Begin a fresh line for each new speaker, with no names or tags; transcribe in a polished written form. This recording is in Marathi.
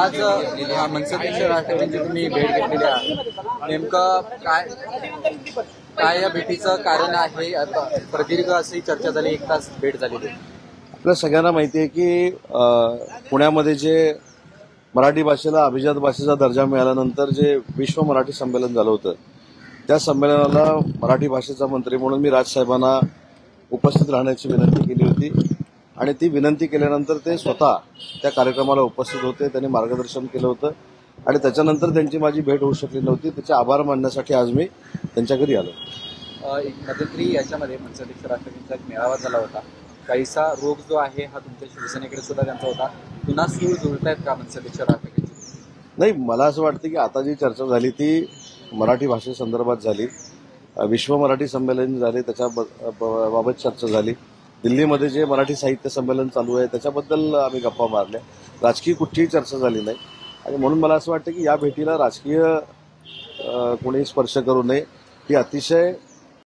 आज ह्या मनसेअध्यक्ष राज ठाकरेंची तुम्ही भेट घेतलेली आहे, नेमकं काय या भेटीचं कारण आहे? प्रदीर्घ अशी चर्चा झाली, 1 तास भेट झालेली.
आपल्या सगळ्यांना माहिती आहे की पुण्यामध्ये जे मराठी भाषेला अभिजात भाषेचा दर्जा मिळाल्यानंतर जे विश्व मराठी संमेलन झालं होतं, त्या संमेलनाला मराठी भाषेचा मंत्री म्हणून मी राजसाहेबांना उपस्थित राहण्याची विनंती केली होती आणि ती विनंती केल्यानंतर ते स्वतः त्या कार्यक्रमाला उपस्थित होते. त्यांनी मार्गदर्शन केलं होतं आणि त्याच्यानंतर त्यांची माझी भेट होऊ शकली नव्हती. त्याचे आभार मानण्यासाठी आज मी त्यांच्या घरी आलो.
मध्यंतरी याच्यामध्ये मनसेअध्यक्ष राज ठाकरेंचा एक मेळावा झाला होता. काहीसा रोग जो आहे हा तुमच्या शिवसेनेकडे सुद्धा त्यांचा होता. पुन्हा सूर जुळतायत का मनसेअध्यक्ष राज ठाकरेंची?
नाही, मला असं वाटतं की आता जी चर्चा झाली ती मराठी भाषेसंदर्भात झाली. विश्व मराठी संमेलन झाले त्याच्या बाबत चर्चा झाली. दिल्लीमध्ये जे मराठी साहित्य संमेलन चालू आहे त्याच्याबद्दल आम्ही गप्पा मारल्या. राजकीय कुठलीही चर्चा झाली नाही आणि म्हणून मला असं वाटतं की या भेटीला राजकीय कोणी स्पर्श करू नये. ही अतिशय